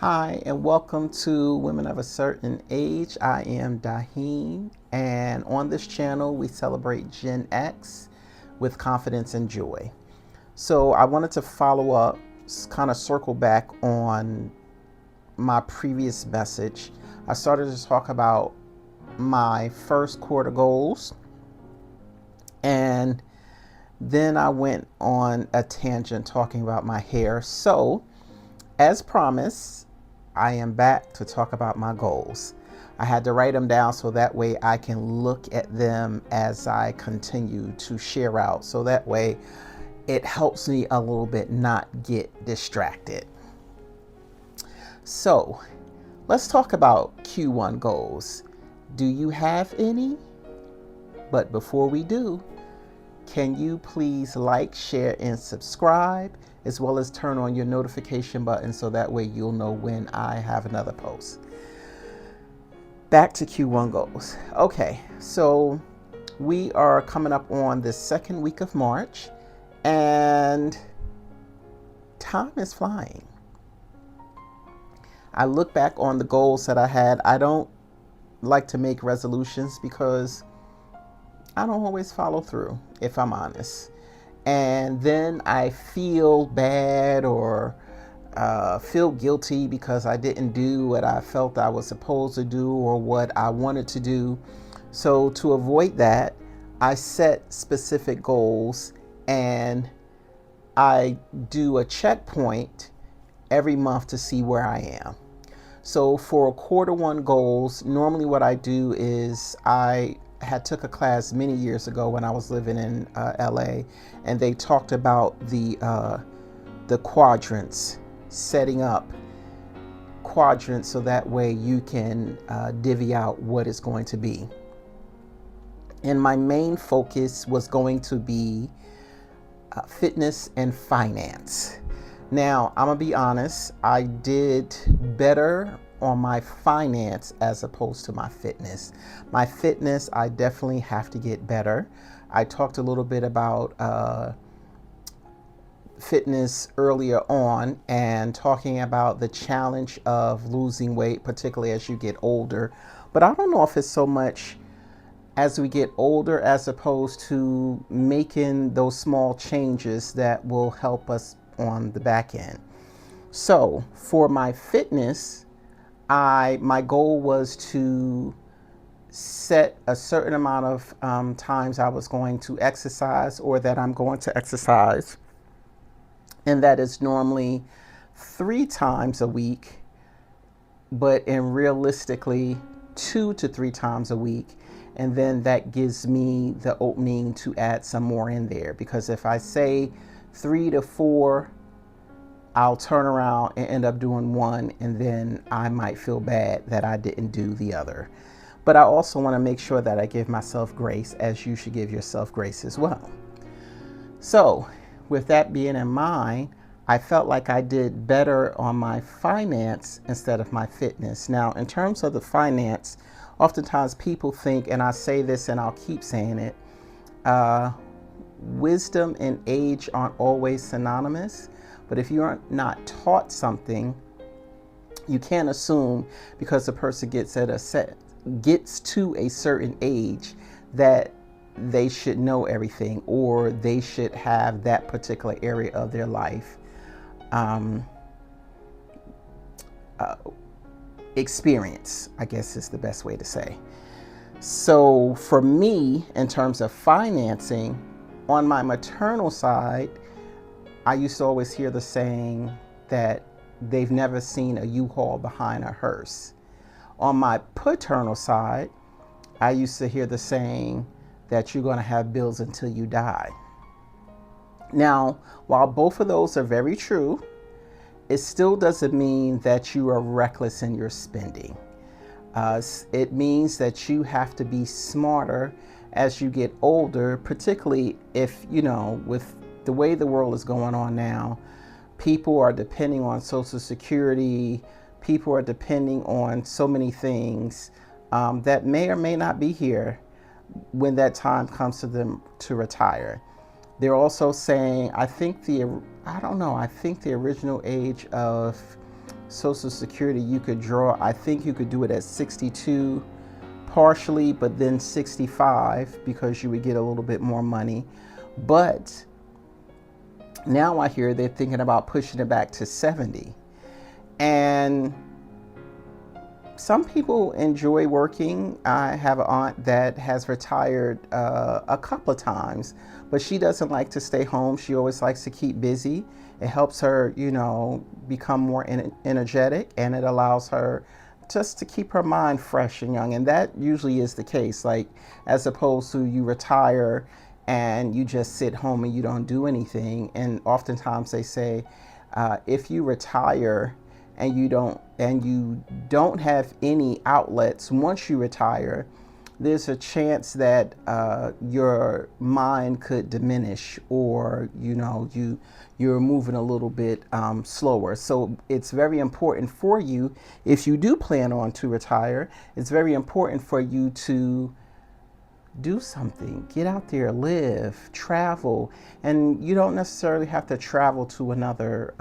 Hi, and welcome to Women of a Certain Age. I am Daheen, and on this channel, we celebrate Gen X with confidence and joy. So, I wanted to follow up, kind of circle back on my previous message. I started to talk about my first quarter goals, and then I went on a tangent talking about my hair. So, as promised, I am back to talk about my goals. I had to write them down so that way I can look at them as I continue to share out. So that way it helps me a little bit not get distracted. So let's talk about Q1 goals. Do you have any? But before we do, can you please like, share, and subscribe, as well as turn on your notification button so that way you'll know when I have another post. Back to Q1 goals. Okay, so we are coming up on the second week of March, and time is flying. I look back on the goals that I had. I don't like to make resolutions because I don't always follow through, if I'm honest. And then I feel bad or feel guilty because I didn't do what I felt I was supposed to do or what I wanted to do. So to avoid that, I set specific goals and I do a checkpoint every month to see where I am. So for quarter one goals, normally what I do is I had took a class many years ago when I was living in LA, and they talked about the quadrants, setting up quadrants so that way you can divvy out what it's going to be. And my main focus was going to be fitness and finance. Now, I'm gonna be honest, I did better on my finance as opposed to my fitness. My fitness, I definitely have to get better. I talked a little bit about fitness earlier on and talking about the challenge of losing weight, particularly as you get older. But I don't know if it's so much as we get older as opposed to making those small changes that will help us on the back end. So for my fitness, my goal was to set a certain amount of times I was going to exercise or that I'm going to exercise. And that is normally 3 times a week, but in realistically 2 to 3 times a week. And then that gives me the opening to add some more in there, because if I say 3 to 4, I'll turn around and end up doing one, and then I might feel bad that I didn't do the other. But I also want to make sure that I give myself grace, as you should give yourself grace as well. So with that being in mind, I felt like I did better on my finance instead of my fitness. Now, in terms of the finance, oftentimes people think, and I say this and I'll keep saying it, wisdom and age aren't always synonymous. But if you are not taught something, you can't assume because the person gets to a certain age that they should know everything or they should have that particular area of their life experience, I guess is the best way to say. So for me, in terms of financing, on my maternal side, I used to always hear the saying that they've never seen a U-Haul behind a hearse. On my paternal side, I used to hear the saying that you're going to have bills until you die. Now, while both of those are very true, it still doesn't mean that you are reckless in your spending. It means that you have to be smarter as you get older, particularly if, with the way the world is going on now, people are depending on Social Security, people are depending on so many things that may or may not be here when that time comes to them to retire. They're also saying, I think the original age of Social Security, you could draw, I think you could do it at 62 partially, but then 65 because you would get a little bit more money. But now I hear they're thinking about pushing it back to 70. And some people enjoy working. I have an aunt that has retired a couple of times, but she doesn't like to stay home. She always likes to keep busy. It helps her, become more energetic, and it allows her just to keep her mind fresh and young. And that usually is the case, like as opposed to you retire and you just sit home and you don't do anything. And oftentimes they say, if you retire and you don't have any outlets once you retire, there's a chance that your mind could diminish, or you're moving a little bit slower. So it's very important for you, if you do plan on to retire, it's very important for you to do something. Get out there, live, travel. And you don't necessarily have to travel to another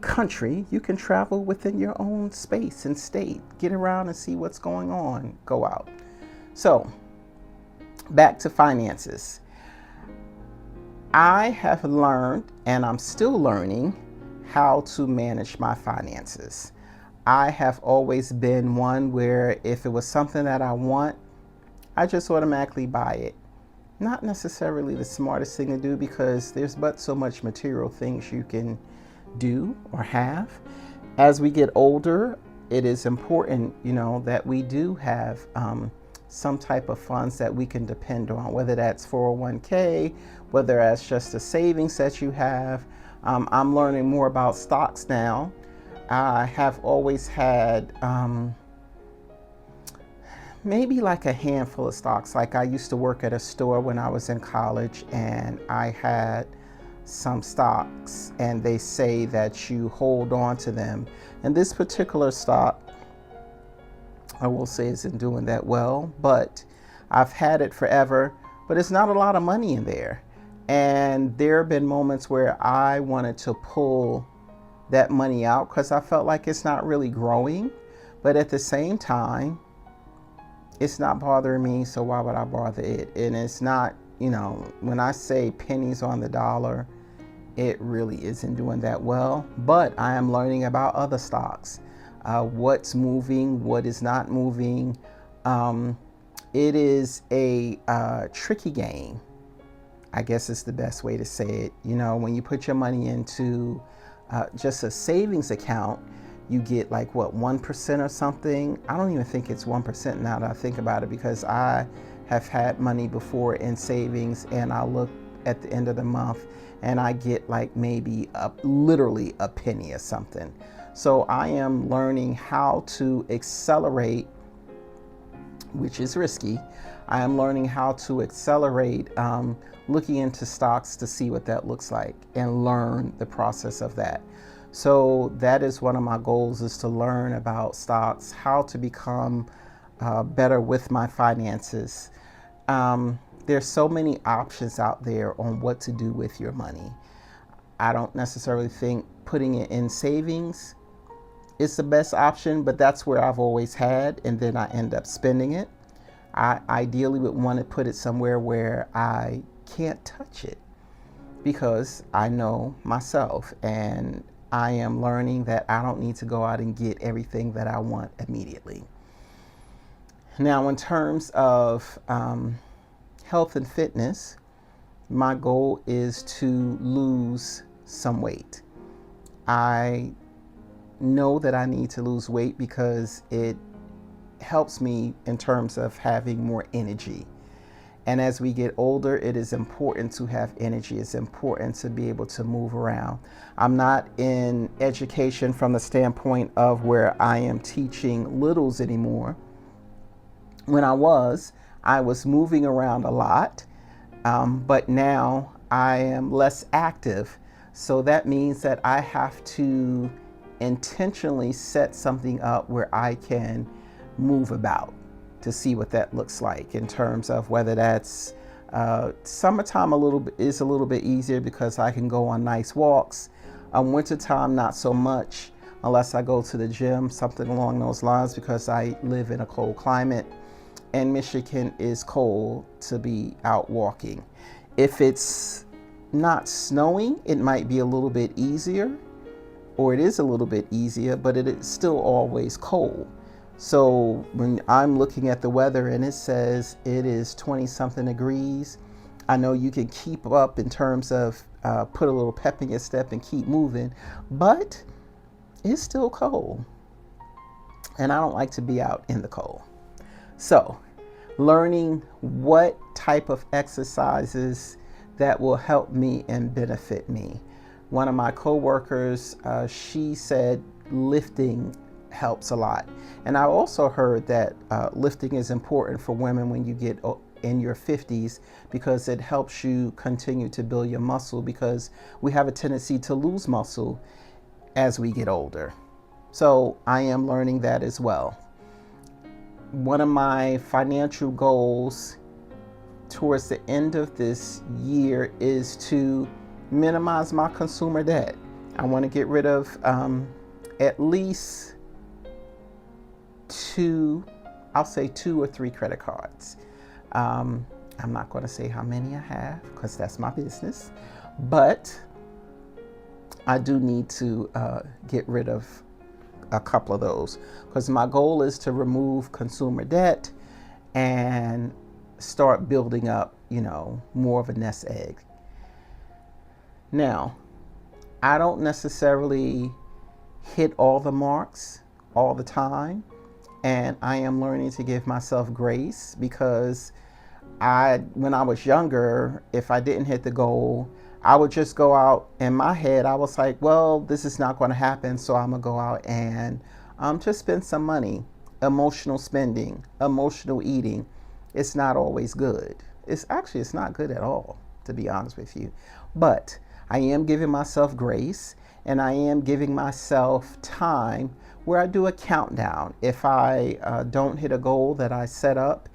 country. You can travel within your own space and state. Get around and see what's going on. Go out. So, back to finances. I have learned, and I'm still learning, how to manage my finances. I have always been one where if it was something that I want, I just automatically buy it. Not necessarily the smartest thing to do, because there's but so much material things you can do or have. As we get older, it is important, that we do have some type of funds that we can depend on, whether that's 401k, whether that's just a savings that you have. I'm learning more about stocks now. I have always had maybe like a handful of stocks. Like I used to work at a store when I was in college, and I had some stocks, and they say that you hold on to them. And this particular stock, I will say, isn't doing that well, but I've had it forever, but it's not a lot of money in there. And there have been moments where I wanted to pull that money out because I felt like it's not really growing, but at the same time, it's not bothering me, so why would I bother it? And it's not, when I say pennies on the dollar, it really isn't doing that well. But I am learning about other stocks, what's moving, what is not moving. It is a tricky game, I guess is the best way to say it. When you put your money into just a savings account, you get like 1% or something. I don't even think it's 1% now that I think about it, because I have had money before in savings, and I look at the end of the month and I get like maybe literally a penny or something. So I am learning how to accelerate, which is risky. I am learning how to accelerate looking into stocks to see what that looks like and learn the process of that. So that is one of my goals, is to learn about stocks, how to become better with my finances. There's so many options out there on what to do with your money. I don't necessarily think putting it in savings is the best option, but that's where I've always had, and then I end up spending it. I ideally would want to put it somewhere where I can't touch it, because I know myself, and I am learning that I don't need to go out and get everything that I want immediately. Now, in terms of health and fitness, my goal is to lose some weight. I know that I need to lose weight because it helps me in terms of having more energy. And as we get older, it is important to have energy. It's important to be able to move around. I'm not in education from the standpoint of where I am teaching littles anymore. When I was moving around a lot, but now I am less active. So that means that I have to intentionally set something up where I can move about to see what that looks like, in terms of whether that's summertime is a little bit easier because I can go on nice walks. Wintertime, not so much. unless I go to the gym, something along those lines, because I live in a cold climate and Michigan is cold to be out walking. If it's not snowing, it might be a little bit easier, or it is a little bit easier, but it is still always cold. So when I'm looking at the weather and it says it is 20 something degrees, I know you can keep up in terms of put a little pep in your step and keep moving, but it's still cold. And I don't like to be out in the cold. So learning what type of exercises that will help me and benefit me. One of my coworkers, she said lifting helps a lot. And I also heard that lifting is important for women when you get in your 50s, because it helps you continue to build your muscle, because we have a tendency to lose muscle as we get older. So I am learning that as well. One of my financial goals towards the end of this year is to minimize my consumer debt. I want to get rid of at least I'll say 2 or 3 credit cards. I'm not going to say how many I have because that's my business, but I do need to get rid of a couple of those, because my goal is to remove consumer debt and start building up, more of a nest egg. Now, I don't necessarily hit all the marks all the time, and I am learning to give myself grace, because when I was younger, if I didn't hit the goal, I would just go out. In my head, I was like, well, this is not going to happen, so I'm going to go out and just spend some money. Emotional spending, emotional eating. It's not always good. It's not good at all, to be honest with you. But I am giving myself grace, and I am giving myself time where I do a countdown. If I don't hit a goal that I set up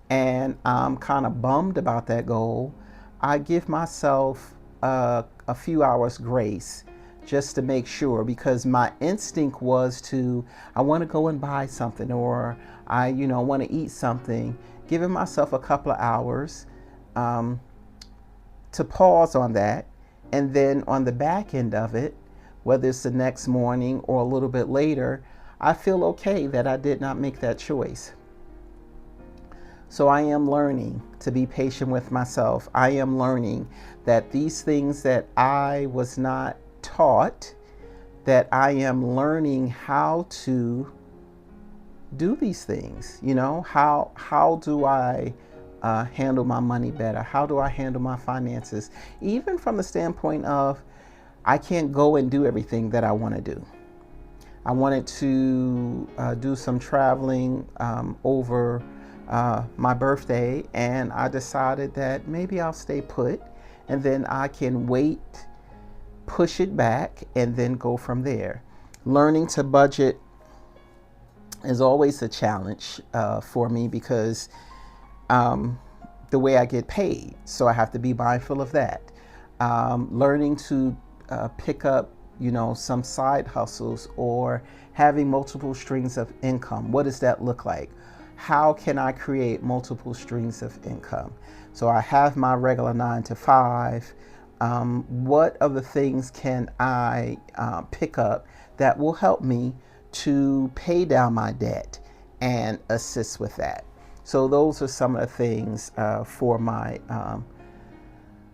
and I'm kind of bummed about that goal, I give myself a few hours grace just to make sure, because my instinct was I want to go and buy something, or I want to eat something. Giving myself a couple of hours to pause on that, and then on the back end of it, whether it's the next morning or a little bit later, I feel okay that I did not make that choice. So I am learning to be patient with myself. I am learning that these things that I was not taught, that I am learning how to do these things. How do I handle my money better? How do I handle my finances? Even from the standpoint of, I can't go and do everything that I want to do. I wanted to do some traveling over my birthday, and I decided that maybe I'll stay put, and then I can wait, push it back, and then go from there. Learning to budget is always a challenge for me, because the way I get paid, so I have to be mindful of that. Learning to pick up some side hustles, or having multiple streams of income. What does that look like? How can I create multiple streams of income? So I have my regular 9 to 5. What other things can I pick up that will help me to pay down my debt and assist with that? So those are some of the things for my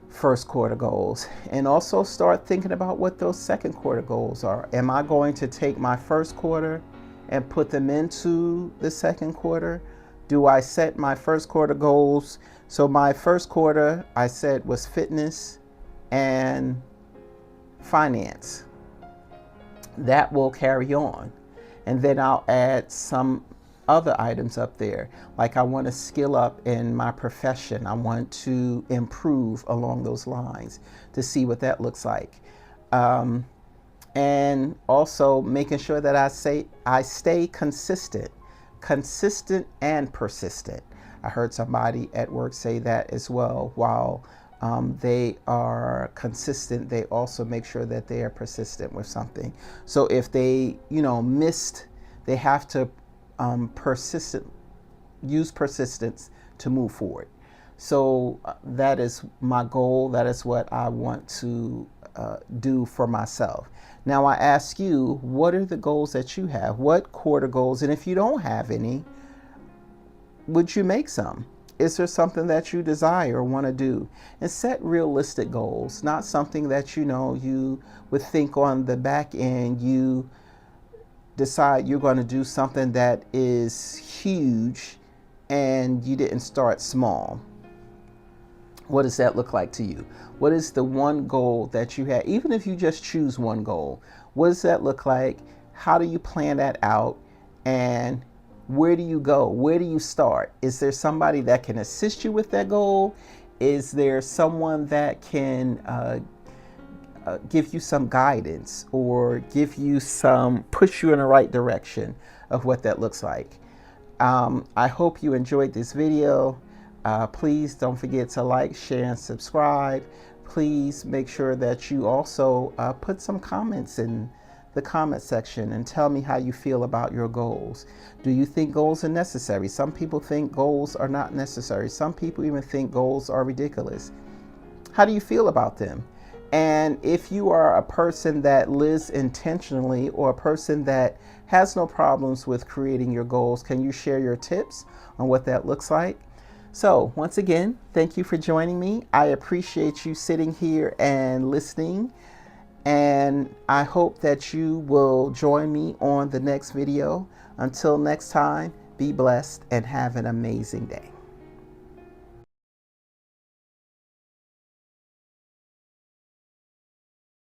first quarter goals. And also start thinking about what those second quarter goals are. Am I going to take my first quarter and put them into the second quarter? Do I set my first quarter goals? So my first quarter, I said, was fitness and finance. That will carry on. And then I'll add some other items up there. Like, I want to skill up in my profession. I want to improve along those lines to see what that looks like. And also making sure that I stay consistent and persistent. I heard somebody at work say that as well while They are consistent. They also make sure that they are persistent with something. So if they, missed, they have to use persistence to move forward. So that is my goal. That is what I want to do for myself. Now I ask you, what are the goals that you have? What quarter goals? And if you don't have any, would you make some? Is there something that you desire or want to do? And set realistic goals, not something that you would think on the back end. You decide you're going to do something that is huge and you didn't start small. What does that look like to you? What is the one goal that you had? Even if you just choose one goal, what does that look like? How do you plan that out? And where do you go? Where do you start? Is there somebody that can assist you with that goal? Is there someone that can give you some guidance or push you in the right direction of what that looks like? I hope you enjoyed this video. Please don't forget to like, share, and subscribe. Please make sure that you also put some comments in the comment section and tell me how you feel about your goals. Do you think goals are necessary? Some people think goals are not necessary. Some people even think goals are ridiculous. How do you feel about them? And if you are a person that lives intentionally or a person that has no problems with creating your goals, can you share your tips on what that looks like? So once again, thank you for joining me. I appreciate you sitting here and listening. And I hope that you will join me on the next video. Until next time, be blessed and have an amazing day.